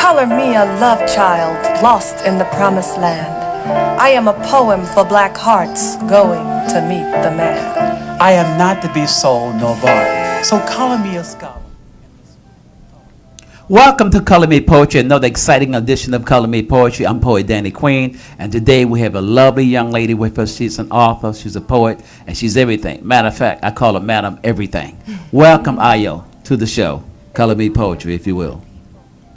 Color me a love child lost in the promised land. I am a poem for black hearts going to meet the man. I am not to be sold nor bought, so color me a scholar. Welcome to Color Me Poetry, another exciting edition of Color Me Poetry. I'm poet Danny Queen, and today we have a lovely young lady with us. She's an author, she's a poet, and she's everything. Matter of fact, I call her Madam Everything. Welcome, Ayo, to the show, Color Me Poetry, if you will.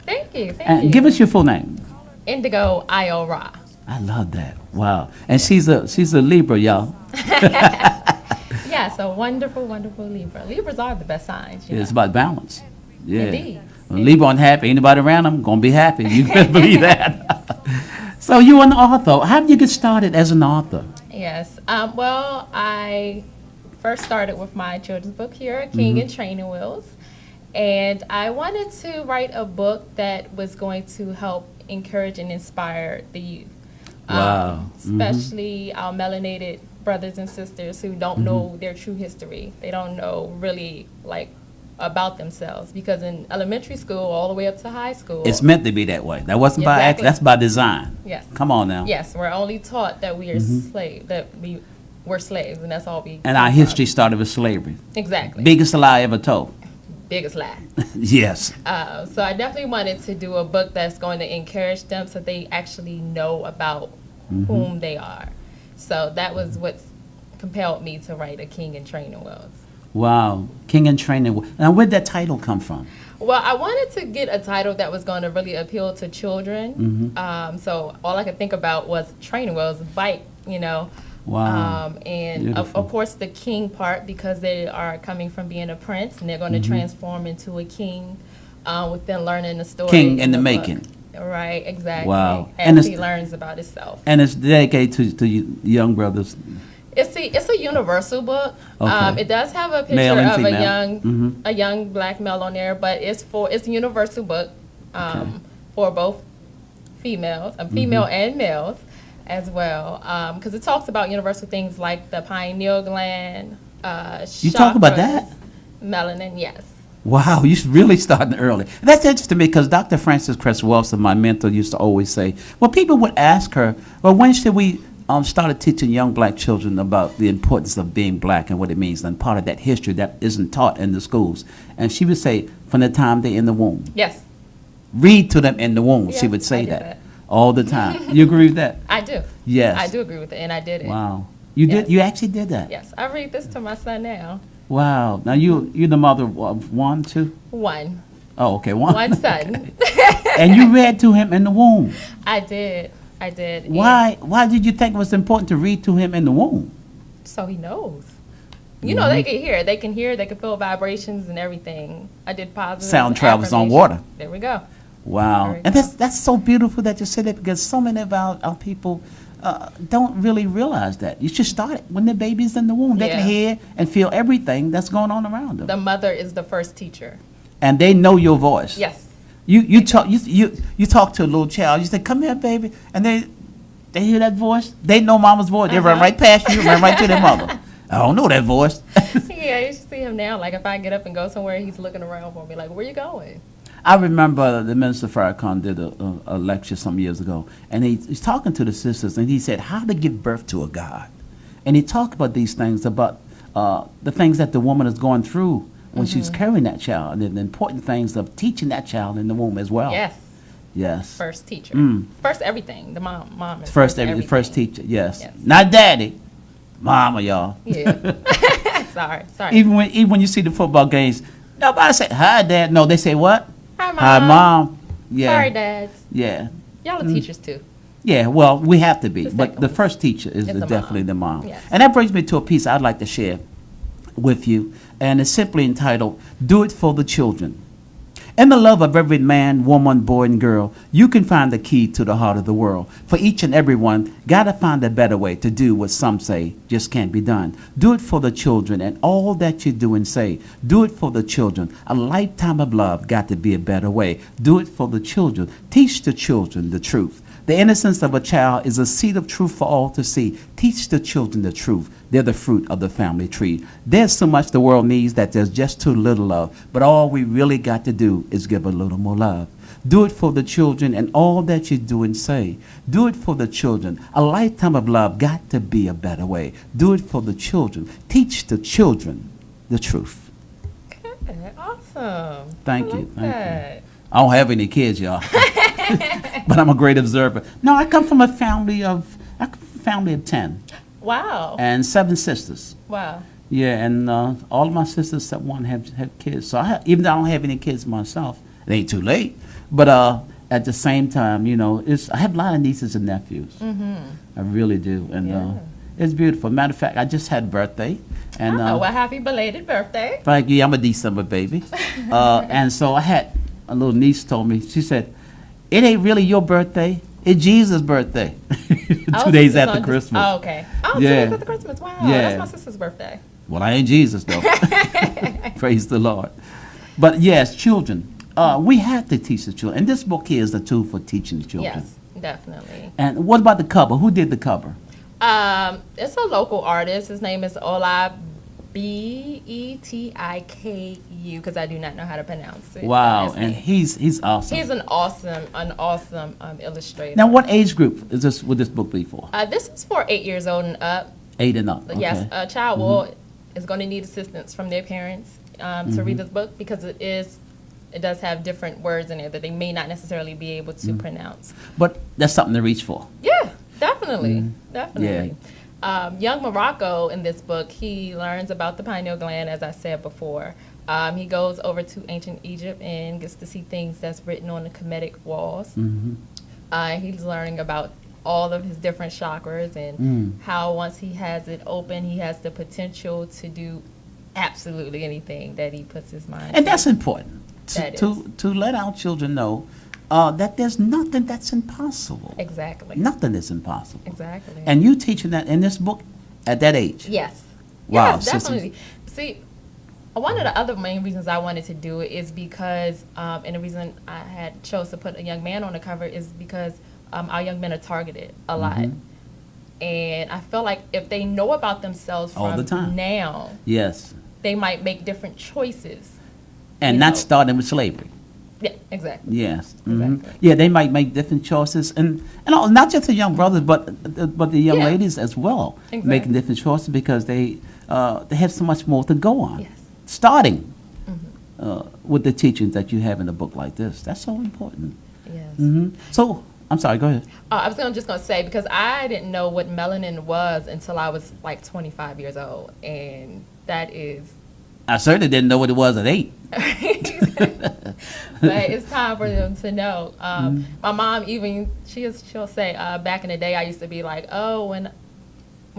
Thank you. And give us your full name. Indigo Ayo Ra. I love that. Wow. And she's a Libra, y'all. Yes, a wonderful, wonderful Libra. Libras are the best signs. It's about balance. Yeah. Indeed. When Libra unhappy, anybody around them gonna be happy. You can believe that. So you're an author. How did you get started as an author? Yes. Well, I first started with my children's book here, King and Training Wheels. And I wanted to write a book that was going to help encourage and inspire the youth. Wow. Especially our melanated brothers and sisters who don't know their true history. They don't know really about themselves, because in elementary school all the way up to high school, It's meant to be that way. That wasn't by accident. That's by design. Yes. Come on now. Yes, we're only taught that we are we're slaves, and that's all we. And our come history from. started with slavery. Exactly. Biggest lie ever told. Biggest lie. Yes. So I definitely wanted to do a book that's going to encourage them, so they actually know about whom they are. So that was what compelled me to write A King in Training Wheels. Wow. King and Training. Now, where'd that title come from? Well, I wanted to get a title that was going to really appeal to children. So all I could think about was training wheels, bike, Wow. And of course the king part, because they are coming from being a prince and they're going to transform into a king within learning the story. King in the book. making. Right, exactly. Wow. As And he learns about himself. And it's dedicated to young brothers. It's a universal book. Okay. It does have a Male picture and of female. a young black male on there, but it's a universal book for both females, female and males as well, because it talks about universal things like the pineal gland. You talk about chakras, that? Melanin, yes. Wow, you're really starting early. That's interesting to me, because Dr. Frances Cress Welsing, my mentor, used to always say, well, people would ask her, well, when should we started teaching young black children about the importance of being black and what it means, and part of that history that isn't taught in the schools. And she would say, from the time they're in the womb. Yes. Read to them in the womb. Yes, She would I say do that all the time. You agree with that? I do. Yes. I do agree with it, and I did it. Wow. You Yes. did? You actually did that? Yes, I read this to my son now. Wow. Now you're the mother of one, two? One. Oh, okay. One son. And you read to him in the womb. I did. Why did you think it was important to read to him in the womb? So he knows. They can hear. They can hear. They can feel vibrations and everything. I did positive. Sound travels on affirmation. water. There we go. Wow. There we And go. that's so beautiful that you said that, because so many of our people don't really realize that. You should start it when the baby's in the womb. They Yeah. can hear and feel everything that's going on around them. The mother is the first teacher. And they know your voice. Yes. You talk to a little child. You say, "Come here, baby," and they hear that voice. They know mama's voice. They run right past you, run right to their mother. I don't know that voice. Yeah, you should see him now. Like if I get up and go somewhere, he's looking around for me. Like, where you going? I remember the Minister Farrakhan did a lecture some years ago, and he's talking to the sisters, and he said how to give birth to a God, and he talked about these things, about the things that the woman is going through when she's carrying that child, and the important things of teaching that child in the womb as well. Yes. Yes. First teacher. First everything. The mom is First everything. first teacher. Yes. Yes. Not daddy, mama, y'all. Yeah. Sorry. Even when you see the football games, nobody say hi, dad. No, they say what? Hi, mom. Hi, mom. Yeah. Sorry, dads. Yeah. Y'all are teachers too. Yeah, well, we have to be. The But second the one. first teacher is Is the definitely mom. the mom. Yes. And that brings me to a piece I'd like to share with you. And it's simply entitled, Do It for the Children. In the love of every man, woman, boy, and girl, you can find the key to the heart of the world. For each and every one, gotta find a better way to do what some say just can't be done. Do it for the children and all that you do and say. Do it for the children. A lifetime of love got to be a better way. Do it for the children. Teach the children the truth. The innocence of a child is a seed of truth for all to see. Teach the children the truth. They're the fruit of the family tree. There's so much the world needs that there's just too little of. But all we really got to do is give a little more love. Do it for the children and all that you do and say. Do it for the children. A lifetime of love got to be a better way. Do it for the children. Teach the children the truth. Good. Awesome. Thank I you. like Thank that. you. I don't have any kids, y'all. But I'm a great observer. No, I come from a family of 10 Wow. and 7 sisters. Wow. Yeah, and all of my sisters except one have kids. So even though I don't have any kids myself, it ain't too late. But at the same time, you know, I have a lot of nieces and nephews. Mm-hmm. I really do, and Yeah. it's beautiful. Matter of fact, I just had a birthday, and Well, happy belated birthday. thank you. I'm a December baby, and so I had a little niece told me. She said, "It ain't really your birthday. It's Jesus' birthday." 2 days after Christmas. Oh, okay. Oh, 2 Yeah. days after Christmas. Wow. Yeah. That's my sister's birthday. Well, I ain't Jesus though. Praise the Lord. But yes, children. We have to teach the children, and this book here is a tool for teaching the children. Yes, definitely. And what about the cover? Who did the cover? It's a local artist. His name is Ola Betiku, because I do not know how to pronounce it. Wow, His and name. he's awesome. He's an awesome illustrator. Now, what age group is this? Would this book be for? This is for 8 years old and up. 8 and up. Okay. Yes, a child is going to need assistance from their parents to read this book, because it does have different words in it that they may not necessarily be able to pronounce. But that's something to reach for. Yeah, definitely, definitely. Young Morocco in this book, he learns about the pineal gland, as I said before. He goes over to ancient Egypt and gets to see things that's written on the Kemetic walls. He's learning about all of his different chakras and how once he has it open, he has the potential to do absolutely anything that he puts his mind to. And that's important That to let our children know that there's nothing that's impossible. Exactly. Nothing is impossible. Exactly. And you teaching that in this book at that age. Yes. Wow, Yes, definitely. See, one of the other main reasons I wanted to do it is because, and the reason I had chose to put a young man on the cover is because our young men are targeted a lot. And I feel like if they know about themselves All the from time. now, Yes. they might make different choices. And You not know. starting with slavery. Yeah, exactly. Yes. Exactly. Yeah, they might make different choices, and not just the young brothers, but the young Yeah. ladies as well, Exactly. making different choices because they have so much more to go on. Yes. Starting with the teachings that you have in a book like this, that's so important. Yes. So, I'm sorry. Go ahead. I was just going to say, because I didn't know what melanin was until I was like 25 years old. And that is, I certainly didn't know what it was at 8. but it's time for them to know. My mom even, she'll say, back in the day, I used to be like, oh, when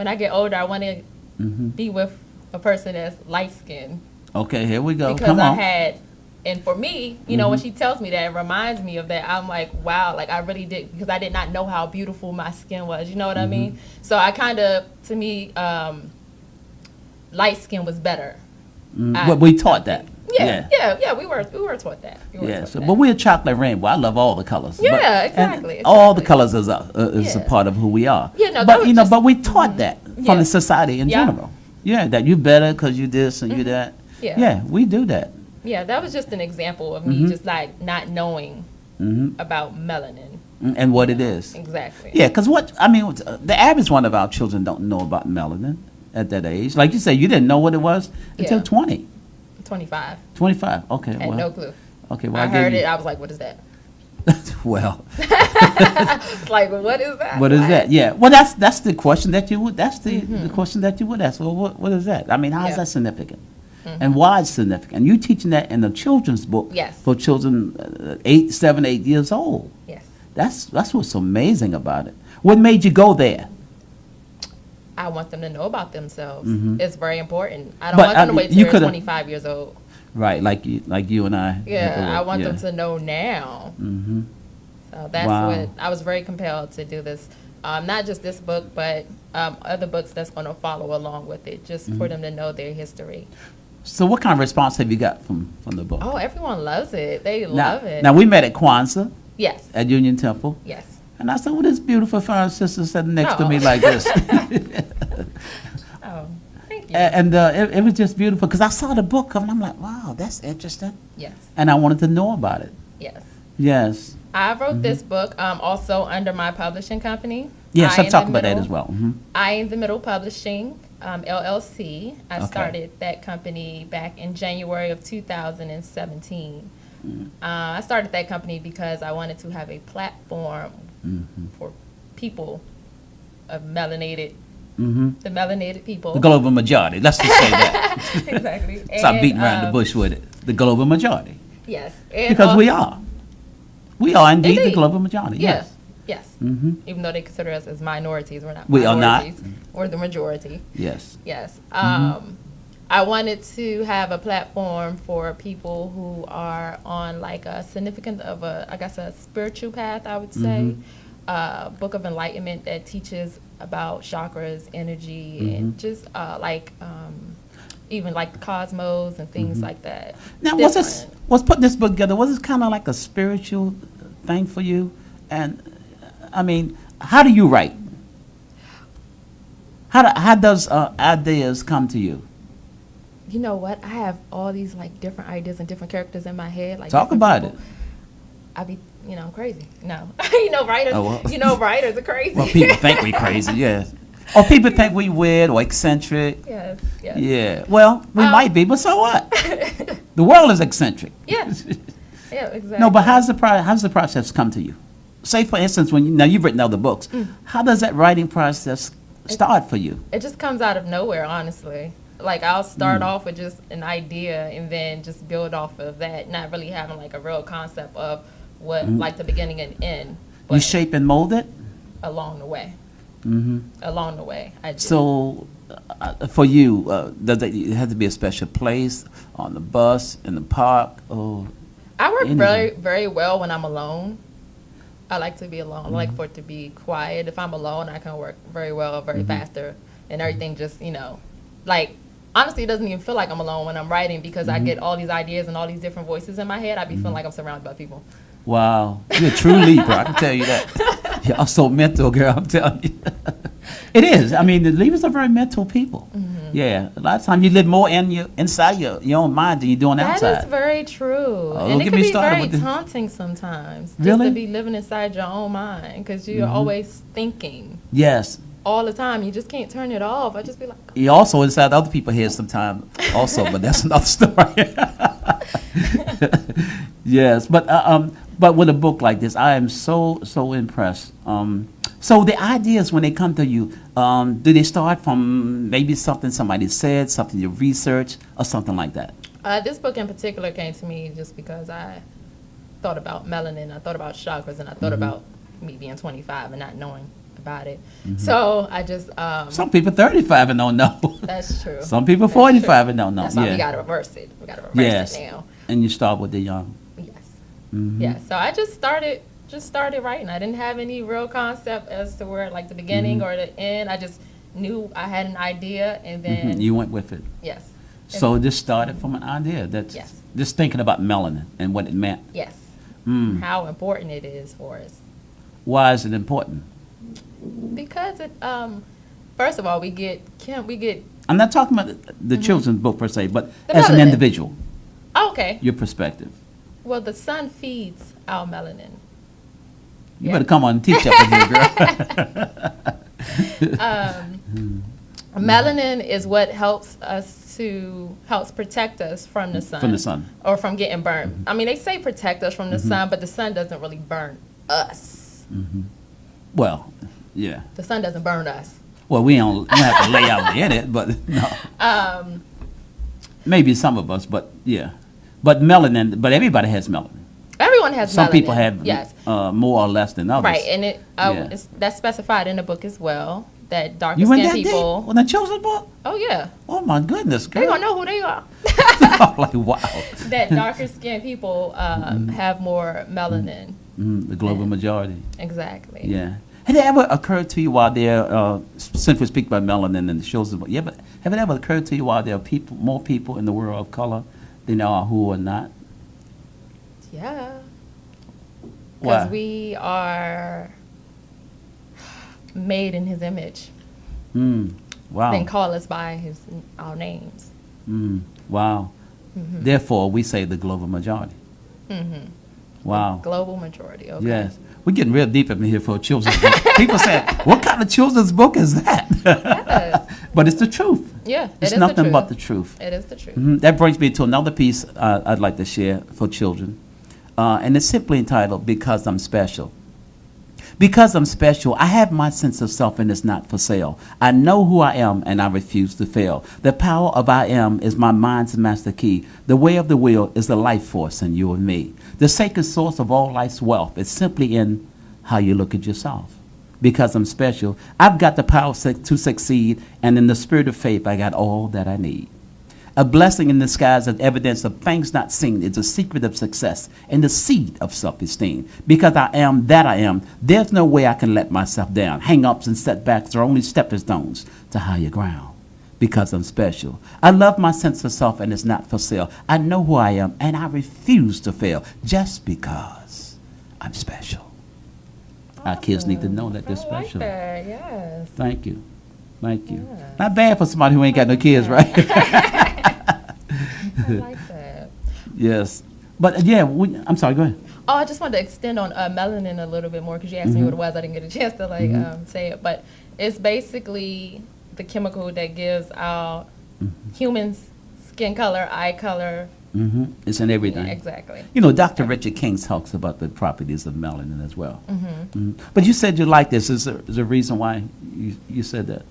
I get older, I want to be with a person that's light-skinned. Okay, here we go. Because Come on. and for me, you know, when she tells me that, it reminds me of that. I'm like, wow, like I really did, because I did not know how beautiful my skin was. You know what I mean? So I kind of, to me, light skin was better. But we taught that. Yeah, we were taught that. Yeah, but we're chocolate rainbow. I love all the colors. Yeah, But- and exactly, All the exactly. colors is a Yeah. part of who we are. Yeah, no, that but was you know, just- but we taught that from Yeah. the society in Yeah. general. Yeah, that you better because you this and you that. Yeah. We do that. Yeah, that was just an example of me just like not knowing about melanin. And what it is. Exactly. Yeah, because the average one of our children don't know about melanin at that age. Like you said, you didn't know what it was until Yeah. 20, 25. 25. Okay, Had well, no clue. okay, well, I gave heard you- it. I was like, what is that? well, It's like, what is that? what is that? Yeah, well, that's the question that you would. That's the question that you would ask. Well, what is that? I mean, how is Yeah. that significant? And why it's significant? You teaching that in a children's book Yes. for children 7, 8 years old. Yes. That's what's amazing about it. What made you go there? I want them to know about themselves. It's very important. I don't But, want them to wait till you they're coulda- 25 years old. Right, like you and I. Yeah, I want yeah. them to know now. So that's Wow. what I was very compelled to do this. Not just this book, but other books that's going to follow along with it, just for them to know their history. So, what kind of response have you got from the book? Oh, everyone loves it. They now, love it. Now we met at Kwanzaa Yes. at Union Temple. Yes. And I said, well, this beautiful fine sister sitting next to Oh. me like this. Oh, thank you. And it was just beautiful because I saw the book cover and I'm like, wow, that's interesting. Yes, And I wanted to know about it. yes. Yes. I wrote this book also under my publishing company. Yes, I I'll in talk the about that Middle- as well. I in the Middle Publishing, LLC. I Okay. started that company back in January of 2017. I started that company because I wanted to have a platform for people of melanated, the melanated people. The global majority. Let's just say that. Exactly. Stop And, beating around the bush with it. The global majority. Yes. And Because we also- are. We are indeed the Indeed. global majority. Yeah. Yes. Yes. Even though they consider us as minorities, we're not We are not. minorities. We're the majority. Yes. Yes. I wanted to have a platform for people who are on like a significant of a, I guess, a spiritual path, I would say. Book of Enlightenment that teaches about chakras, energy, and just even like the cosmos and things like that. Now, Different. was putting this book together, was this kind of like a spiritual thing for you? And, I mean, how do you write? How does ideas come to you? You know what? I have all these like different ideas and different characters in my head. Like Talk different about people. it. I be, I'm crazy. No, writers. Oh, well. Writers are crazy. Well, people think we crazy, yes. Or people think we weird or eccentric. Yes. Yes. Yeah. Well, we might be, but so what? The world is eccentric. Yeah. Yeah. Exactly. No, but how's the process come to you? Say, for instance, now you've written other books. How does that writing process start for you? It just comes out of nowhere, honestly. Like I'll start off with just an idea and then just build off of that, not really having like a real concept of what like the beginning and end. But You shape and mold it? along the way. Along the way, I do. So, for you, does it have to be a special place, on the bus, in the park, or I work anywhere? very, very well when I'm alone. I like to be alone. I like for it to be quiet. If I'm alone, I can work very well, very faster, and everything just, like, honestly, it doesn't even feel like I'm alone when I'm writing because I get all these ideas and all these different voices in my head. I be feeling like I'm surrounded by people. Wow, you're a true Libra, I can tell you that. You're so mental, girl, I'm telling you. It is. I mean, the Libras are very mental people. Yeah, a lot of times you live more inside your own mind than you do on the That outside. is very true. don't And it get can me be started very with the- taunting sometimes. Just Really? to be living inside your own mind because you're always thinking Yes. all the time. You just can't turn it off. I just be like, You're also inside other people's heads sometimes also, but that's another story. Yes, but with a book like this, I am so impressed. So the ideas when they come to you, do they start from maybe something somebody said, something you researched, or something like that? this book in particular came to me just because I thought about melanin, I thought about chakras, and I thought about me being 25 and not knowing about it. So I just, Some people 35 and don't know. that's true. Some people That's 45 true. and don't know. That's why Yeah. we got to reverse it. We got to reverse Yes. it now. And you start with the young. Yes. Yeah. So I just started writing. I didn't have any real concept as to where like the beginning or the end. I just knew I had an idea and then You went with it. yes. So this started from an idea that's Yes. just thinking about melanin and what it meant. Yes. Mm. How important it is for us. Why is it important? Because it first of all we get I'm not talking about the children's book per se, but The as an melanin. individual, okay. your perspective. Well, the sun feeds our melanin. You Yeah. better come on and teach up with me, girl. Melanin is what helps protect us from the sun. From the sun. Or from getting burned. I mean, they say protect us from the sun, but the sun doesn't really burn us. Well, yeah. The sun doesn't burn us. Well, we don't have to lay out in it, but no. Maybe some of us, but yeah. But melanin, but everybody has melanin. Everyone has Some melanin. people have yes. more or less than others. Right, and Yeah. that's specified in the book as well. That darker You went skinned that people. deep on the children's book? Oh yeah, Oh my goodness, they girl. gonna know who they are. I'm like, wow. That darker skinned people have more melanin. The global majority. Exactly. Yeah. Had it ever occurred to you while there, since we speak about melanin and the shows, have it ever occurred to you while there are more people in the world of color than there are who are not? Yeah. Why? Because we are made in His image, Wow. then call us by our names. Wow. Therefore, we say the global majority. Wow. Global majority. Okay. Yes. We're getting real deep in here for a children's book. People say, what kind of children's book is that? Yes. But it's the truth. Yeah, It's nothing but the truth. It is the truth. That brings me to another piece I'd like to share for children. And it's simply entitled, Because I'm Special. Because I'm special, I have my sense of self and it's not for sale. I know who I am and I refuse to fail. The power of I am is my mind's master key. The way of the will is the life force in you and me. The sacred source of all life's wealth is simply in how you look at yourself. Because I'm special, I've got the power to succeed, and in the spirit of faith, I got all that I need. A blessing in disguise and evidence of things not seen is a secret of success and the seed of self-esteem. Because I am that I am, there's no way I can let myself down. Hang-ups and setbacks are only stepping stones to higher ground. Because I'm special. I love my sense of self and it's not for sale. I know who I am and I refuse to fail just because I'm special. Our kids need to know that they're special. I like that, yes. Thank you. Thank you. Yeah. Not bad for somebody who ain't got no kids, right? I like that. Yes. But yeah, I'm sorry, go ahead. Oh, I just wanted to extend on melanin a little bit more because you asked me what it was. I didn't get a chance to say it, but it's basically the chemical that gives our humans skin color, eye color. It's in everything. Exactly. You know, Dr. Richard King talks about the properties of melanin as well. But you said you like this. Is there a reason why you said that?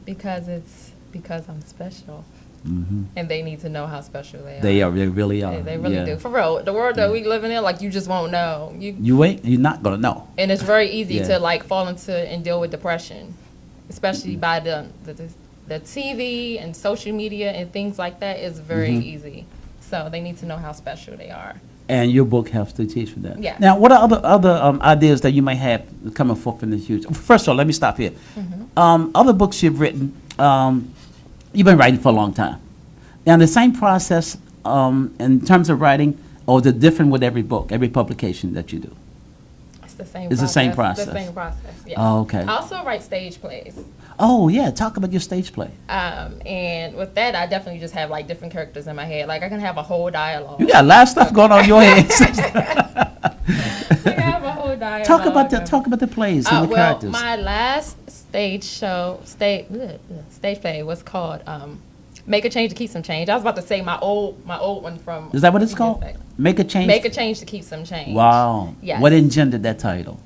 Because I'm special. And they need to know how special they are. They really are. They really do. For real. The world that we live in, like, you just won't know. You're not going to know. And it's very easy to, like, fall into and deal with depression, especially by the TV and social media and things like that is very easy. So they need to know how special they are. And your book helps to teach for that. Yeah. Now, what are other ideas that you may have coming forth in the future? First of all, let me stop here. Other books you've written, you've been writing for a long time. Now, the same process in terms of writing, or is it different with every book, every publication that you do? It's the same It's the process. same process. The same process, yes. Oh, okay. I also write stage plays. Oh, yeah. Talk about your stage play. And with that, I definitely just have, like, different characters in my head. Like, I can have a whole dialogue. You got a lot of stuff going on in your head. I can have a whole dialogue. Talk about the plays and the characters. My last stage play was called Make a Change to Keep Some Change. I was about to say my old one from. Is that what it's called? Make a Change? Make a Change to Keep Some Change. Wow. Yes. What engendered that title?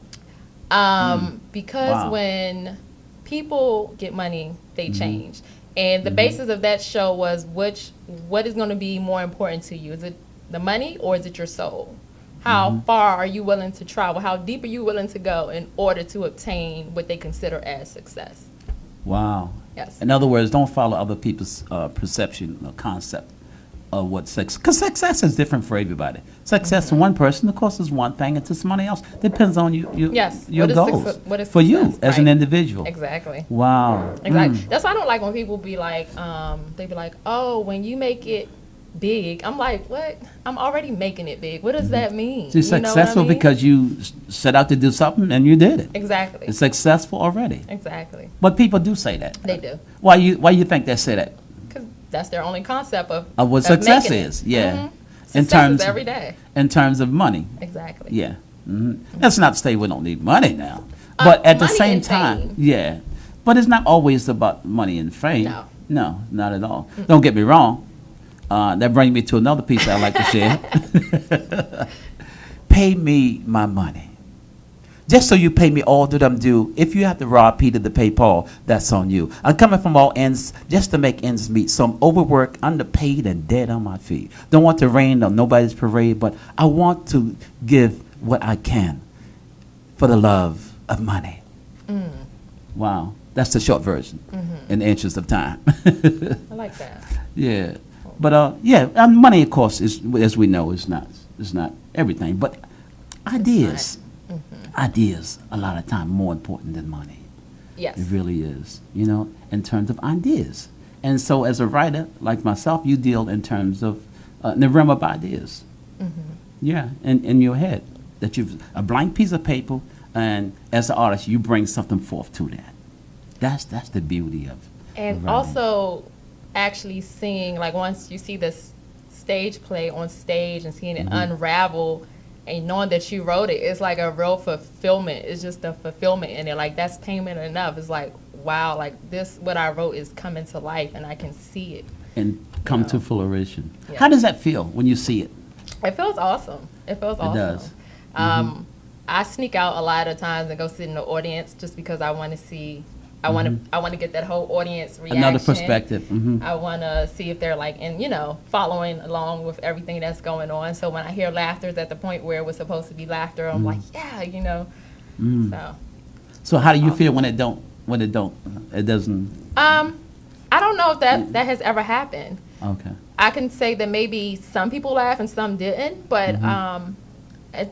Because when people get money, they change. And the basis of that show was what is going to be more important to you? Is it the money or is it your soul? How far are you willing to travel? How deep are you willing to go in order to obtain what they consider as success? Wow. Yes. In other words, don't follow other people's perception or concept of what success, because success is different for everybody. Success to one person, of course, is one thing, and to somebody else depends on your What is goals what is for you success? as an individual. Exactly. Wow. Exactly. That's why I don't like when people be like, they be like, oh, when you make it big. I'm like, what? I'm already making it big. What does that mean? You're successful because you set out to do something and you did it. Exactly. It's successful already. Exactly. But people do say that. They do. Why you think they say that? Because that's their only concept of what success making it. is. Yeah. In terms every day. In terms of money. Exactly. Yeah. That's not to say we don't need money now. But at the same time, yeah. But it's not always about money and fame. No. No, not at all. Don't get me wrong. That brings me to another piece I'd like to share. Pay me my money. Just so you pay me all that I'm due. If you have to rob Peter to pay Paul, that's on you. I'm coming from all ends just to make ends meet. So I'm overworked, underpaid, and dead on my feet. Don't want to rain on nobody's parade, but I want to give what I can for the love of money. Wow. That's the short version in the interest of time. I like that. Yeah. But money, of course, is, as we know, is not everything. But ideas, ideas, a lot of time more important than money. Yes, it really is. In terms of ideas. And so, as a writer like myself, you deal in terms of in the realm of ideas. Yeah, in your head, that you've a blank piece of paper, and as an artist, you bring something forth to that. That's the beauty of And writing. also, actually seeing, like, once you see this stage play on stage and seeing it unravel and knowing that you wrote it, it's like a real fulfillment. It's just a fulfillment in it. Like, that's payment enough. It's like, wow, like, this, what I wrote is coming to life and I can see it. And come to fruition. Yeah. How does that feel when you see it? It feels awesome. It feels awesome. does. I sneak out a lot of times and go sit in the audience just because I want to see. I want to get that whole audience reaction. Another perspective. I want to see if they're like, and following along with everything that's going on. So when I hear laughter at the point where it was supposed to be laughter, I'm like, yeah. So how do you feel when it doesn't? I don't know if that has ever happened. Okay. I can say that maybe some people laugh and some didn't, but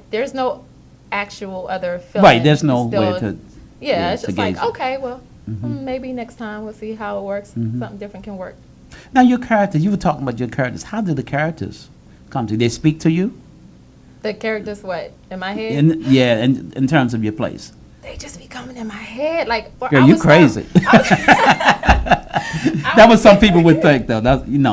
there's no actual other feeling. Right. There's no Still, way to. Yeah, it's to just like, gauge it. okay, well, maybe next time we'll see how it works. Something different can work. Now your character. You were talking about your characters. How do the characters come to you? They speak to you? The characters, what, in my head? In terms of your plays. They just be coming in my head. Like, Girl, you crazy. That was some people would think, though.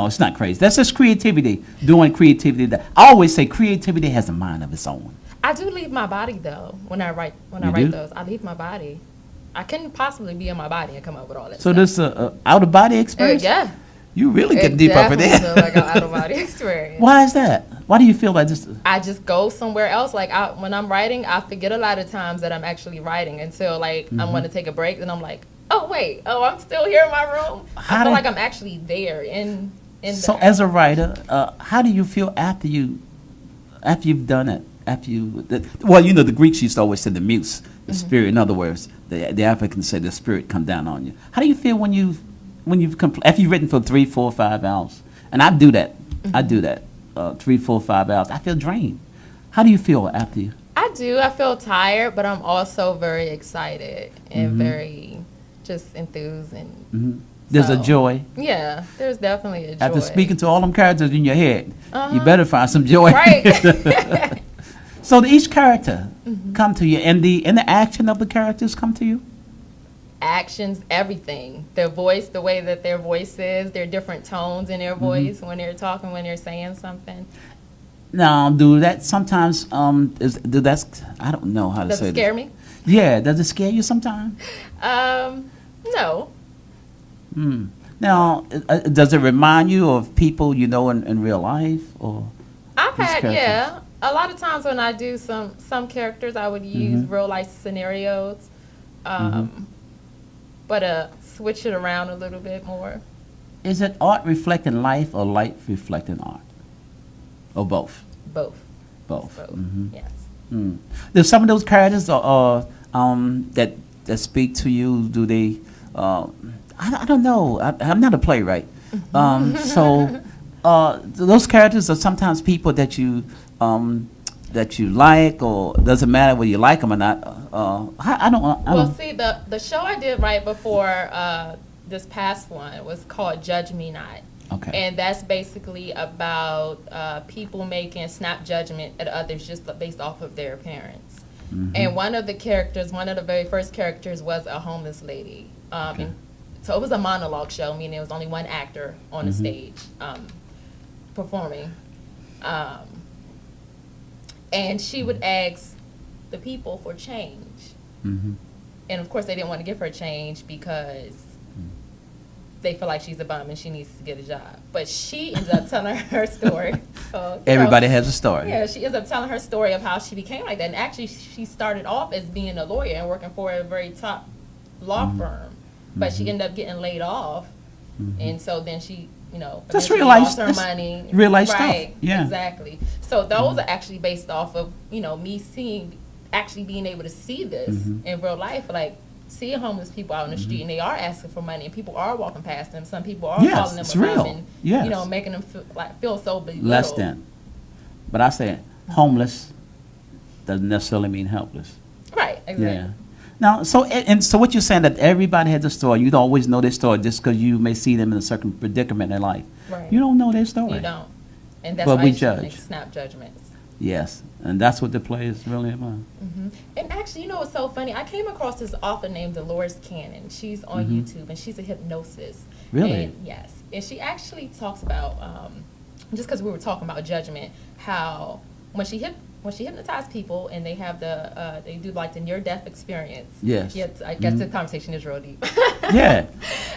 It's not crazy. That's just creativity, doing creativity. I always say creativity has a mind of its own. I do leave my body, though, when I write do? those. I leave my body. I couldn't possibly be in my body and come up with all that So stuff. this out-of-body experience? Yeah. You really get It deep up in definitely there. feels like an out-of-body experience. Why is that? Why do you feel like this? I just go somewhere else. Like, when I'm writing, I forget a lot of times that I'm actually writing until, like, I'm going to take a break. And I'm like, oh, wait. Oh, I'm still here in my room. I feel like I'm actually there in So the as a writer, how do you feel after you've done it? The Greeks used to always say the muse, the spirit. In other words, the Africans say the spirit come down on you. How do you feel when you've after you've written for 3, 4, 5 hours? And I do that. 3, 4, 5 hours. I feel drained. How do you feel after you? I do. I feel tired, but I'm also very excited and very just enthused. And There's a so, joy. Yeah, there's definitely a joy. After speaking to all them characters in your head, you better find some joy. Right. So each character come to you, and the action of the characters come to you? Actions, everything. Their voice, the way that their voice is, their different tones in their voice when they're talking, when they're saying something. Now, do that sometimes, I don't know how to Does say it scare this. me? Yeah, does it scare you sometimes? No. Now, does it remind you of people you know in real life? Or I've these had, characters? a lot of times when I do some characters, I would use real life scenarios, but switch it around a little bit more. Is it art reflecting life or life reflecting art? Or both? Both. Both. Yes. There's some of those characters that speak to you. Do they? I don't know. I'm not a playwright, so those characters are sometimes people that you like, or doesn't matter whether you like them or not. I don't. Well, see, the show I did right before this past one was called Judge Me Not. Okay. And that's basically about people making snap judgment at others just based off of their appearance. And one of the very first characters was a homeless lady. And so it was a monologue show, meaning it was only one actor on the stage performing. And she would ask the people for change. And of course, they didn't want to give her change because they feel like she's a bum and she needs to get a job. But she ends up telling her story. Everybody has a story. Yeah, she ends up telling her story of how she became like that. And actually, she started off as being a lawyer and working for a very top law firm. But she ended up getting laid off. And so then she, That's eventually real life. lost her money. Real life stuff. Right, Yeah. exactly. So those are actually based off of, me actually being able to see this in real life. Like, seeing homeless people out in the street and they are asking for money and people are walking past them. Some people are Yes, calling them it's a bum real. and Yes. making them feel so belittled. Less than. But I say homeless doesn't necessarily mean helpless. Right, exactly. Yeah. Now, so what you're saying that everybody has a story. You don't always know their story just because you may see them in a certain predicament in life. Right. You don't know their story. You don't. And that's But why we you should make judge. snap judgments. Yes, and that's what the play is really about. And actually, you know what's so funny? I came across this author named Dolores Cannon. She's on YouTube, and she's a hypnosis. Really? And, yes. And she actually talks about, just because we were talking about judgment, how when she hypnotized people and they have they do like the near-death experience. Yes. I guess the conversation is real deep. Yeah.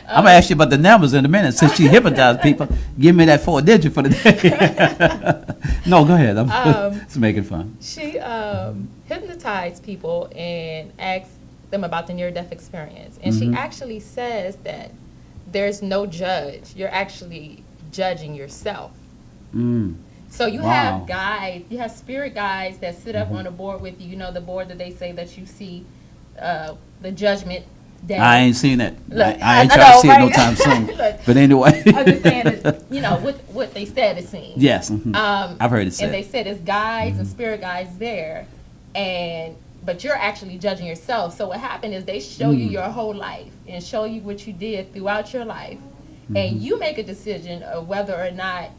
I'm going to ask you about the numbers in a minute. Since she hypnotized people, give me that 4 digit for the day. No, go ahead. It's making fun. She hypnotized people and asked them about the near-death experience. And she actually says that there's no judge. You're actually judging yourself. So you have guides, you have spirit guides that sit up on the board with you. You know, the board that they say that you see the judgment day. I ain't seen it. Look, I ain't I trying know, to see right? it no time soon. Look, But anyway. I'm just saying that, you know, what they said is seen. Yes. I've heard it said. And they said it's guides and spirit guides there, but you're actually judging yourself. So what happened is they show you your whole life and show you what you did throughout your life, and you make a decision of whether or not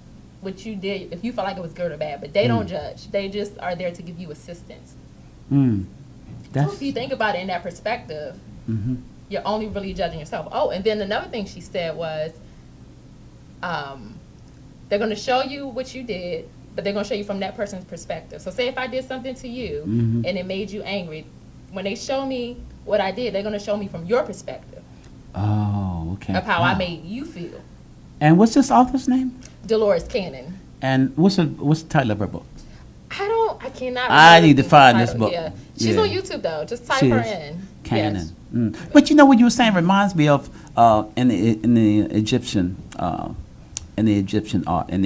what you did, if you felt like it was good or bad. But they don't judge. They just are there to give you assistance. So if you think about it in that perspective, you're only really judging yourself. Oh, and then another thing she said was, they're going to show you what you did, but they're going to show you from that person's perspective. So say if I did something to you and it made you angry, when they show me what I did, they're going to show me from your perspective. Oh, okay. Of how I made you feel. And what's this author's name? Dolores Cannon. And what's the title of her book? I cannot I remember need to the find title. this book. Yeah. She's Yeah. on YouTube though. Just type She her is. in. Cannon. Yes. But you know what you were saying reminds me of in the Egyptian art, in the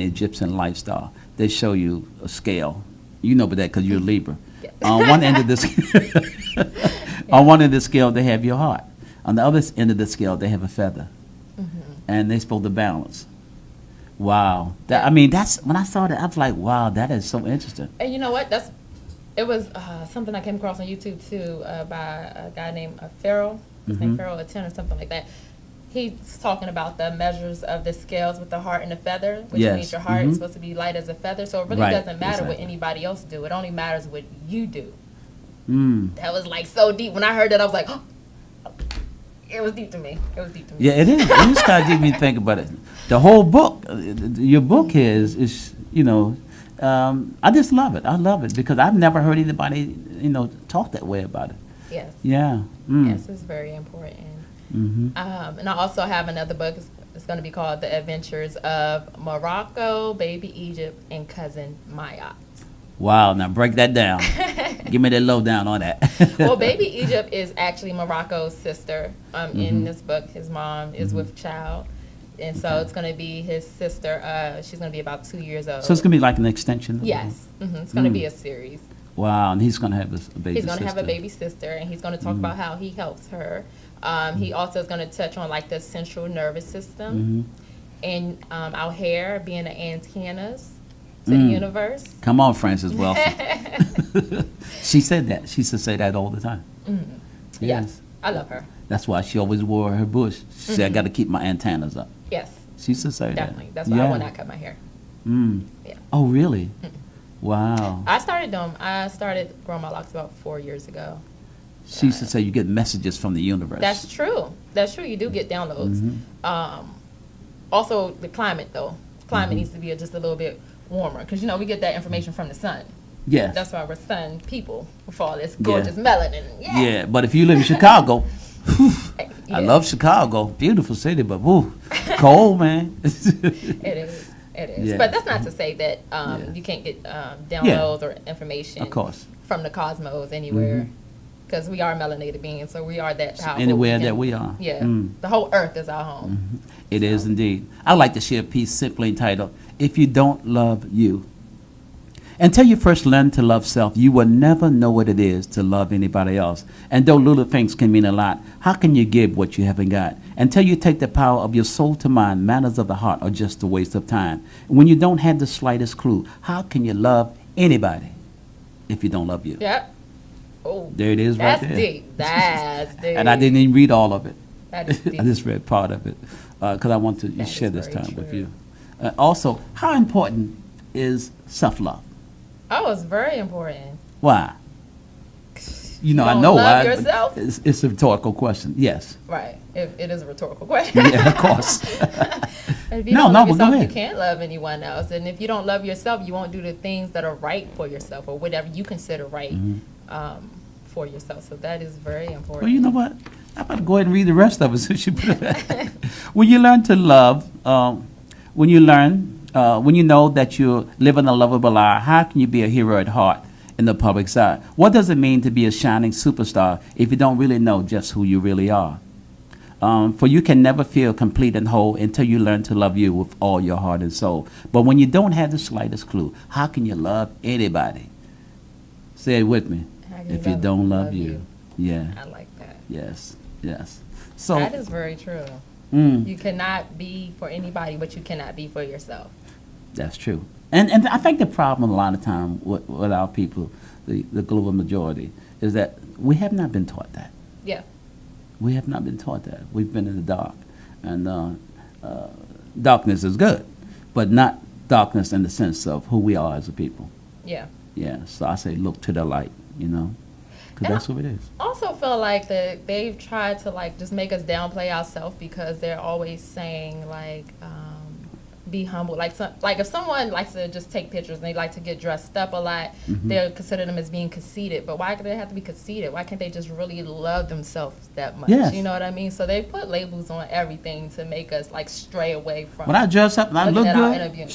Egyptian lifestyle. They show you a scale. You know about that because you're a Libra. Yeah. On one end of this, on one end of the scale they have your heart. On the other end of the scale they have a feather, and they're supposed to balance. Wow. That, I mean, that's when I saw that I was like, wow, that is so interesting. And you know what? It was something I came across on YouTube too by a guy named Pharaoh. His name Pharaoh Aten or something like that. He's talking about the measures of the scales with the heart and the feather, which means your heart is supposed to be light as a feather. So it really doesn't matter what anybody else do. It only matters what you do. That was like so deep. When I heard that, I was like, oh. It was deep to me. Yeah, it is. It is kind of deep when you think about it. The whole book, your book here is you know, I just love it. I love it because I've never heard anybody, you know, talk that way about it. Yes. Yeah. Yes, it's very important. And I also have another book. It's going to be called The Adventures of Morocco, Baby Egypt, and Cousin Mayat. Wow, now break that down. Give me that lowdown on that. Well, Baby Egypt is actually Morocco's sister. In this book, his mom is with child. And so it's going to be his sister. She's going to be about 2 years old. So it's going to be like an extension? Of Yes. It's going to be a series. Wow, and he's going to have a baby sister. He's going to have a baby sister, and he's going to talk about how he helps her. He also is going to touch on like the central nervous system and our hair being the antennas to the universe. Come on, Frances Wilson. She said that. She used to say that all the time. Yes, I love her. That's why she always wore her bush. She said, I got to keep my antennas up. Yes, She used to say definitely. that. That's why I will not cut my hair. Yeah. Oh, really? Wow. I started growing my locks about 4 years ago. She used to say you get messages from the universe. That's true. That's true. You do get downloads. Also, the climate, though. Climate needs to be just a little bit warmer because, you know, we get that information from the sun. Yes. That's why we're sun people with all this gorgeous melanin. Yeah, but if you live in Chicago, I Yeah. love Chicago. Beautiful city, but woo, cold, man. It is. Yeah. But that's not to say that you can't get downloads or information Of course. from the cosmos anywhere. Because we are melanated beings, so we are that powerful. Anywhere that we are. Yeah. The whole earth is our home. It is indeed. I like to share a piece simply entitled, If You Don't Love You. Until you first learn to love self, you will never know what it is to love anybody else. And though little things can mean a lot, how can you give what you haven't got? Until you take the power of your soul to mind, matters of the heart are just a waste of time. When you don't have the slightest clue, how can you love anybody if you don't love you? Yep. Oh, There it is right that's there. deep. That's deep. And I didn't even read all of it. That is deep. I just read part of it because I want to That share is this very time with true. you. Also, how important is self-love? Oh, it's very important. Why? you know, You I don't know love why. yourself? It's a rhetorical question. Yes. Right. It is a rhetorical question. Yeah, of course. If you No, don't no, love but go yourself, you ahead. can't love anyone else. And if you don't love yourself, you won't do the things that are right for yourself or whatever you consider right for yourself. So that is very important. Well, you know what? I'm about to go ahead and read the rest of it since you put it back. When you learn to love, when you know that you're living a lovable life, how can you be a hero at heart in the public side? What does it mean to be a shining superstar if you don't really know just who you really are? For you can never feel complete and whole until you learn to love you with all your heart and soul. But when you don't have the slightest clue, how can you love anybody? Say it with me. How can If you don't love you. Yeah. I like that. Yes. Yes. So That is very true. mm, You cannot be for anybody what you cannot be for yourself. that's true. And I think the problem a lot of time with our people, the global majority, is that we have not been taught that. Yeah. We have not been taught that. We've been in the dark. And darkness is good, but not darkness in the sense of who we are as a people. Yeah. Yeah, so I say look to the light, you know, because And that's who it is. Also feel like that they've tried to like just make us downplay ourselves because they're always saying like be humble. Like if someone likes to just take pictures and they like to get dressed up a lot, they'll consider them as being conceited. But why do they have to be conceited? Why can't they just really love themselves that much? Yes. You know what I mean? So they put labels on everything to make us like stray away from When I dress up and I looking look at our good, interview.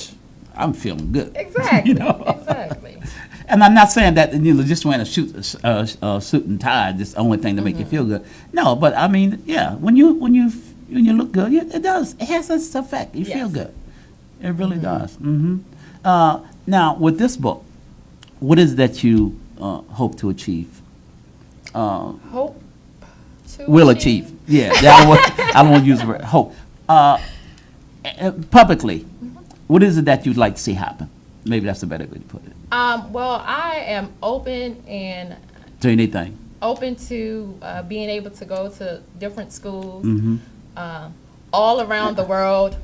I'm feeling good. Exactly. You know? Exactly. And I'm not saying that just wearing a suit and tie is the only thing to make you feel good. No, but I mean, yeah, when you look good, it does. It has this effect. You feel Yes. good. It really does. Now, with this book, what is that you hope to achieve? Hope to Will achieve. Yeah, I don't want to use the word hope. Publicly, what is it that you'd like to see happen? Maybe that's a better way to put it. Well, I am open To anything. to being able to go to different schools all around the world.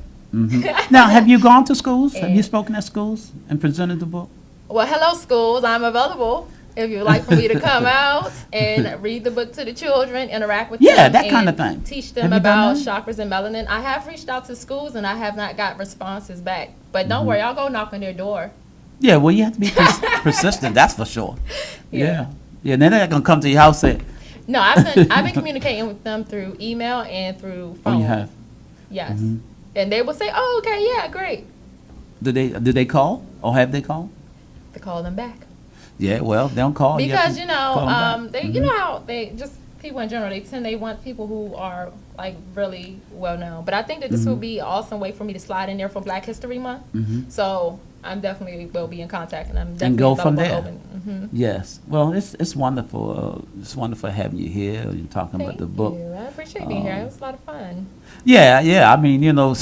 Now, have you gone to schools? Have you And- spoken at schools and presented the book? Well, hello schools, I'm available if you'd like for me to come out and read the book to the children, interact with Yeah, them, that kind and of thing. teach them Have you done about that? chakras and melanin. I have reached out to schools and I have not got responses back. But Mm-hmm. don't worry, I'll go knock on their door. Yeah, well, you have to be persistent, that's for sure. Yeah. Yeah. Yeah, they're not going to come to your house and say, No, I've been communicating with them through email and through phone. oh, you have. Yes. And they will say, "Oh, okay, yeah, great." Did they call? Or have they called? To call them back. Yeah, well, they don't call. Because you know, they you know how they just people in general they want people who are like really well known. But I think that this will be an awesome way for me to slide in there for Black History Month. So I'm definitely will be in contact, and I'm definitely go from available, there. open. Yes. Well, it's wonderful. It's wonderful having you here and talking about Thank the book. you. I appreciate being here. It was a lot of fun. Yeah. I mean, you know,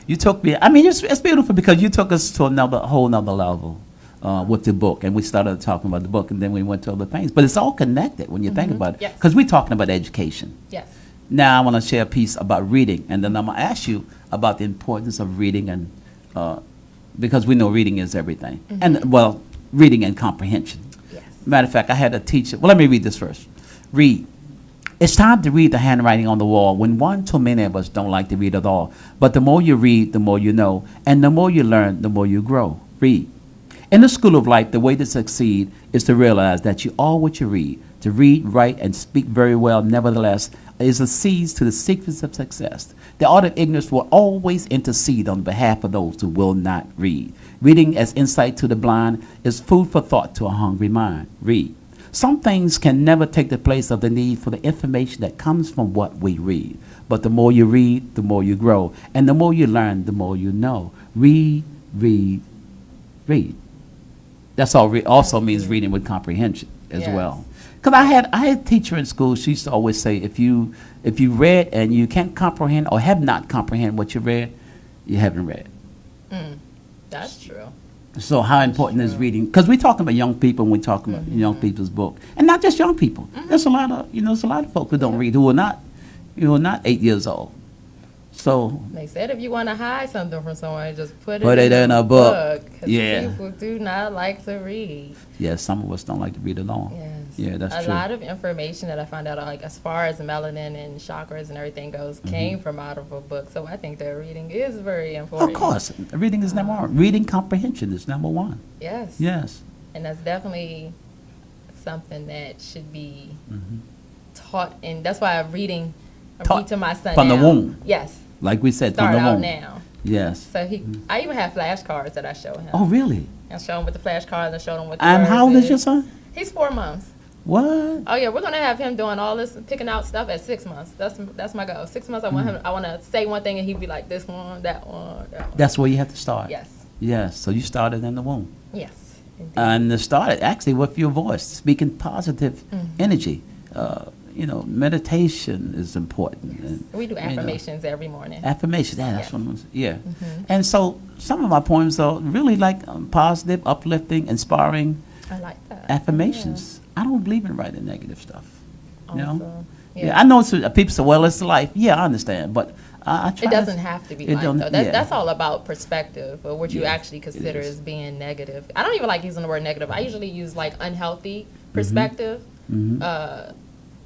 you took me. I mean, it's beautiful because you took us to whole nother level with the book, and we started talking about the book, and then we went to other things. But it's all connected when you think about it, Yes. because we're talking about education. Yes. Now I want to share a piece about reading, and then I'm going to ask you about the importance of reading, and because we know reading is everything, and well, reading and comprehension. Yes. Matter of fact, I had a teacher. Well, let me read this first. Read. It's time to read the handwriting on the wall when one too many of us don't like to read at all. But the more you read, the more you know. And the more you learn, the more you grow. Read. In the school of life, the way to succeed is to realize that you are what you read. To read, write, and speak very well, nevertheless, is the seeds to the secrets of success. The art of ignorance will always intercede on behalf of those who will not read. Reading as insight to the blind is food for thought to a hungry mind. Read. Some things can never take the place of the need for the information that comes from what we read. But the more you read, the more you grow. And the more you learn, the more you know. Read, read, read. That's all. Also means reading with comprehension as Yes. well. Because I had a teacher in school. She used to always say, if you read and you can't comprehend or have not comprehend what you read, you haven't read. That's true. So how important is reading? Because we're talking about young people, and we're talking about young people's book, and not just young people. There's a lot of folks who don't read who are not 8 years old. So They said if you want to hide something from someone, just put Put it it in a book. 'cause Yeah. people do not like to read. yes, some of us don't like to read at all. Yes. Yeah, that's a true. lot of information that I found out, like as far as melanin and chakras and everything goes, came from out of a book. So I think that reading is very important. Of course, reading is number one. Reading comprehension is number one. Yes. Yes. And that's definitely something that should be Mm-hmm. taught, and that's why I read to my son From the now. womb. Yes. Like we said, Start from the out womb. now. Yes. So I even have flashcards that I show him. Oh, really? I show him with the flashcards. I show him with the And words how old is your son? He's 4 months. What? Oh yeah, we're gonna have him doing all this, picking out stuff at 6 months. That's my goal. 6 months, I want him. I want to say one thing, and he'd be like, this one, that one, that one. That's where you have to start. Yes. Yes. So you started in the womb. Yes. Indeed. And it started actually with your voice, speaking positive Mm-hmm. energy. Meditation is important. And, We do you know, affirmations every morning. affirmations, yeah, that's Yes. what I'm saying. Yeah. And so some of my poems are really like positive, uplifting, inspiring I like that. affirmations. I don't believe in writing negative stuff. You know? Awesome. Yeah. I know people say, well, it's life. Yeah, I understand. But I try It doesn't have to be it light, don't- though. yeah. That's all about perspective, or what you Yeah, actually consider is. as being negative. I don't even like using the word negative. I usually use like unhealthy Mm-hmm. perspective,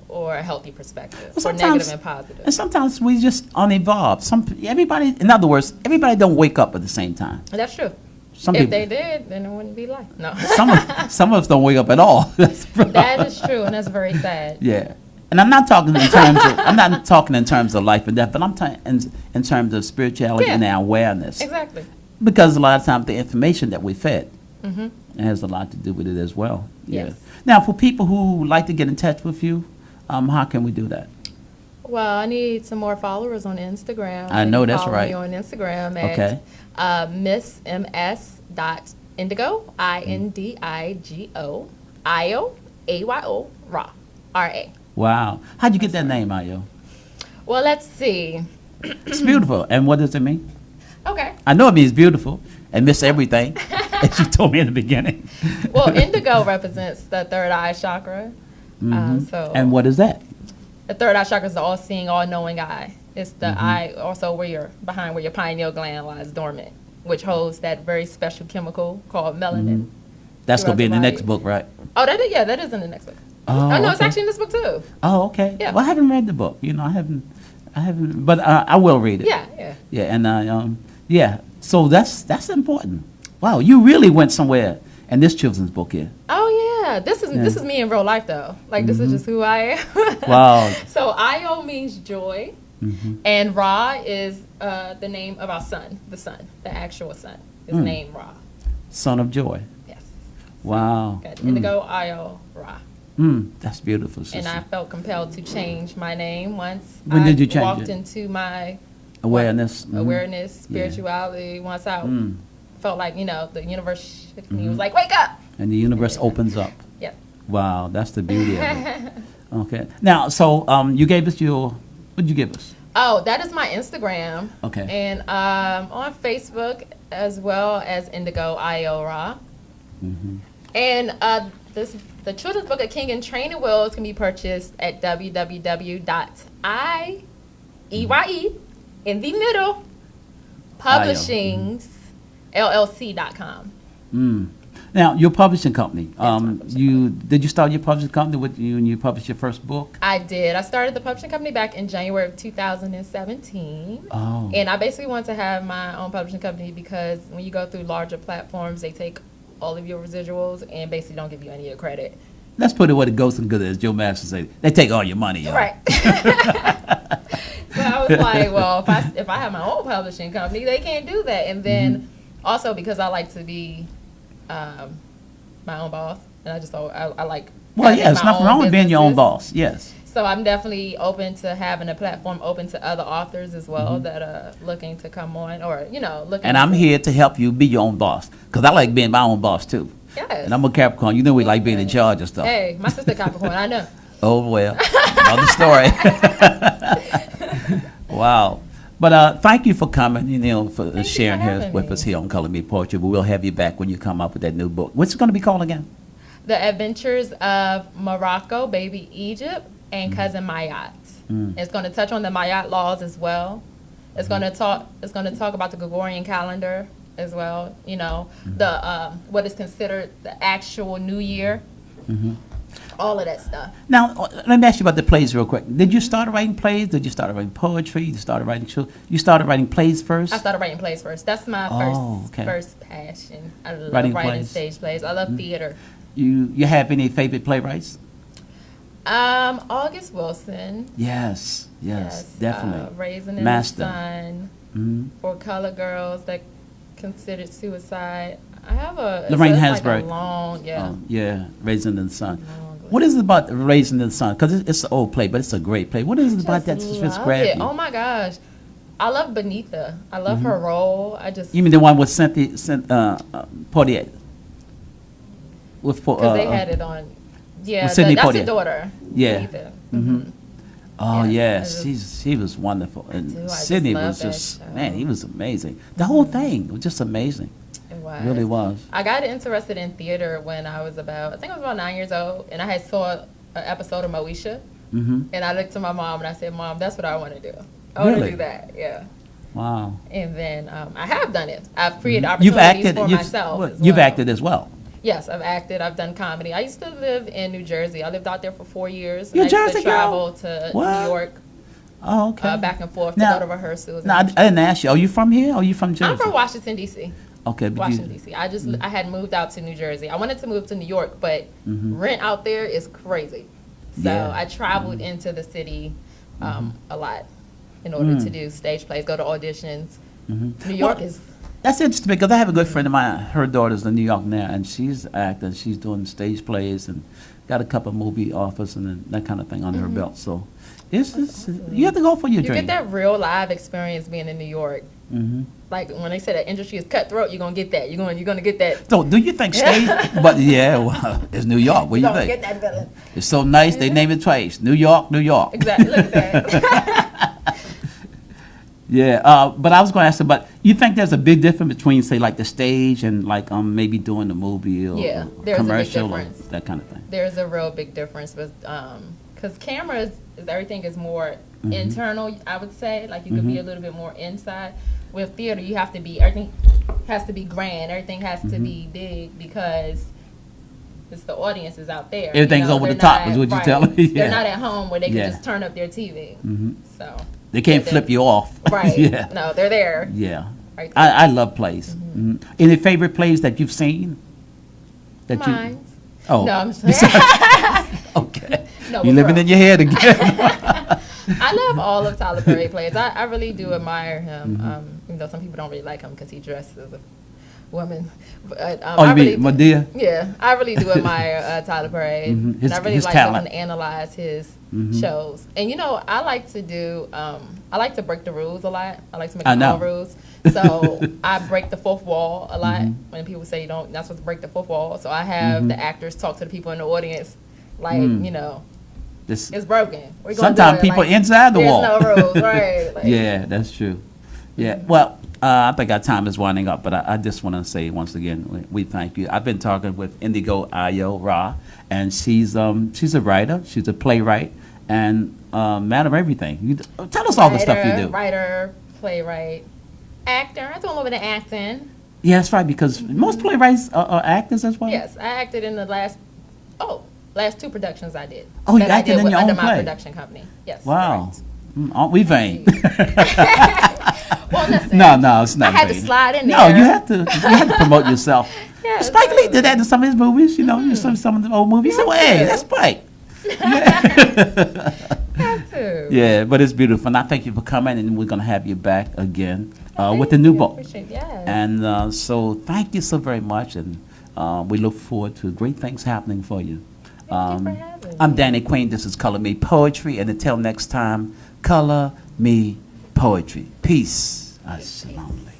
or a healthy perspective, Well, or negative and positive. And sometimes we just unevolved. Everybody, in other words, everybody don't wake up at the same time. That's true. Some If people, they did, then it wouldn't be life. No. some of us don't wake up at all. That's the problem. That is true, and that's very sad. Yeah, and I'm not talking in terms of life and death, but I'm talking in terms of spirituality Yeah. and our awareness. Exactly. Because a lot of times the information that we fed Mm-hmm. it has a lot to do with it as well. Yeah. Yes. Now, for people who like to get in touch with you, how can we do that? Well, I need some more followers on Instagram. I So know you that's follow right. Me on Instagram at Okay. miss.ms.indigo, INDIGO, Ayo, AYO, Ra, RA. Wow. How'd you get that name, Ayo? Well, let's see. It's beautiful. And what does it mean? Okay. I know it means beautiful and miss everything, as you told me in the beginning. Well, indigo represents the third eye chakra. So And what is that? the third eye chakra is the all-seeing, all-knowing eye. It's the Mm-hmm. eye also where where your pineal gland lies dormant, which holds that very special chemical called melanin. That's going to be in the Throughout next the book, right? Oh, that is in the next book. Oh, no, it's okay. actually in this book too. Oh, okay. Yeah. Well, I haven't read the book. I haven't, but I will read it. Yeah, yeah. Yeah, and yeah. So that's important. Wow, you really went somewhere in this children's book here. Oh yeah, this is me in real life though. Like this is just who I am. Wow. So Ayo means joy, and Ra is the name of our son, the actual son. His name Ra. Son of Joy. Yes. Wow. Got Indigo Ayo Ra. That's beautiful, sister. And I felt compelled to change my name once When did you change walked it? into my Awareness. awareness, spirituality. Once I felt like the universe shook me. It Mm-hmm. was like, wake up. And the universe opens up. Yeah. Wow, that's the beauty of it. Okay. Now, so you gave us what did you give us? Oh, that is my Instagram. Okay. And on Facebook as well as Indigo Ayo Ra. And the children's book of King and Training Wheels can be purchased at www.IEYE in the middle publishings LLC.com. Now, your publishing company. my publishing Did you start your publishing company when you published your first book? I did. I started the publishing company back in January of 2017. Oh. And I basically wanted to have my own publishing company because when you go through larger platforms, they take all of your residuals and basically don't give you any of your credit. Let's put it where it goes and good, as Joe Master said. They take all your money. Yo. Right. So I was like, well, if I have my own publishing company, they can't do that. And then also because I like to be my own boss, and I like. Well, having yeah, there's my nothing own wrong with being your own businesses. boss. Yes. So I'm definitely open to having a platform open to other authors as well that are looking to come on or, looking. And I'm here to help you be your own boss. Because I like being my own boss, too. Yes. And I'm a Capricorn. You know we like being in charge of stuff. Hey, my sister Capricorn, I know. Oh, well. Another story. Wow. But thank you for coming, for you sharing for here having with me. us here on Color Me Poetry. But we'll have you back when you come up with that new book. What's it going to be called again? The Adventures of Morocco, Baby Egypt, and Cousin Mayat. It's going to touch on the Mayat laws as well. It's going to talk about the Gregorian calendar as well. The what is considered the actual New Year. All of that stuff. Now, let me ask you about the plays real quick. Did you start writing plays? Did you start writing poetry? You started writing plays first? I started writing plays first. That's my first passion. I love writing stage plays. I love theater. You have any favorite playwrights? August Wilson. Yes, definitely. Raisin in Master. the Sun. For Color Girls that considered suicide. I have Lorraine it's Hansberg. Like a long, Raisin in the Sun. What is it about Raisin in the Sun? Because it's an old play, but it's a great play. What is it about that just grabbed you? Oh my gosh, I love Benita. I love her role. You mean the one with Cynthia Portier? Because they had it on. Yeah, Sidney that's Poitier. her daughter. Yeah. Benita. Oh Yeah, yes, she was wonderful, and I Sidney just was love just that show. man, he was amazing. The whole thing was just amazing. It was. Really was. I got interested in theater when I was about 9 years old, and I had saw an episode of Moesha, and I looked to my mom and I said, "Mom, that's what I want to do. I want to Really? do that." Yeah. Wow. And then I have done it. I've created You've opportunities acted. for myself. as You've well. acted as well. Yes, I've acted. I've done comedy. I used to live in New Jersey. I lived out there for 4 years. You're and I used Jersey to travel girl? to What? New York, Oh, okay. back and forth Now- to go to rehearsals. No, I didn't ask you. Are you from here? Or are you from Jersey? I'm from Washington, D.C. Okay, but Washington, D.C. I had moved out to New Jersey. I wanted to move to New York, but rent out there is crazy. So Yeah. I traveled into the city a lot in order to do stage plays, go to auditions. New York is... That's interesting because I have a good friend of mine. Her daughter's in New York now, and she's an actor. She's doing stage plays and got a couple of movie offers and that kind of thing under her belt. So it's you have to go for your You dream. get that real live experience being in New York. Like when they say that industry is cutthroat, you're gonna get that. You're gonna get that. So do you think stage? But yeah, well, it's New York. What do You're you gonna think? get that feeling. It's so nice. They name it twice. New York, New York. Exactly. Look at that. Yeah, but I was going to ask you, but you think there's a big difference between, say, like the stage and like maybe doing the movie or Yeah, or there's a big commercial or difference. that kind of thing? There's a real big difference with because cameras is everything is more internal. I would say like you could be a little bit more inside. With theater, you have to be everything has to be grand. Everything has to be big because it's the audience is out there. Everything's over they're the top not- is what you're right. telling me. They're Yeah. not at home where they Yeah. can just turn up their TV. So They can't Yeah, flip you off. right. Yeah. No, they're there. Yeah. Right there. I love plays. Any favorite plays that you've seen? That Mine. Oh. No, I'm sorry. Okay. No, You're but living for- in your head again. I love all of Tyler Perry plays. I really do admire him, even though some people don't really like him because he dresses as a woman. But, Oh, I you really, mean Medea? yeah, I really do admire Tyler Perry, His- and I really his like talent. to analyze his shows. And I like to do, I like to break the rules a lot. I like to make I my own know. rules. So I break the fourth wall a lot. When people say you're not supposed to break the fourth wall, so I have the actors talk to the people in the audience, like This, it's broken. We're gonna do sometimes it, people like, inside the wall. There's no rules, right? Like, Yeah, that's true. Yeah, well, I think our time is winding up, but I just want to say once again, we thank you. I've been talking with Indigo Ayo Ra, and she's a writer, she's a playwright, and man of everything. Tell us all the stuff you do. Writer, playwright, actor. I do a little bit of acting. Yeah, that's right, because most playwrights are actors as well. Yes, I acted in the last two productions I did. Oh, you that I acted did in your under own my play? production company. Yes. Wow. correct. Aren't we vain? Well, listen. No, it's not I had to vain. slide in No, there. you have to promote yourself. Yeah, Spike Lee did that in some of his movies, some of the old movies. So, hey, that's Spike. Have to. Yeah, but it's beautiful. And I thank you for coming, and we're going to have you back again with the Thank new you. book. Appreciate it. Yes. And so thank you so very much, and we look forward to great things happening for you. Thank you for having I'm me. Danny Queen. This is Color Me Poetry, and until next time, color me poetry. Peace. Assalamu alaikum.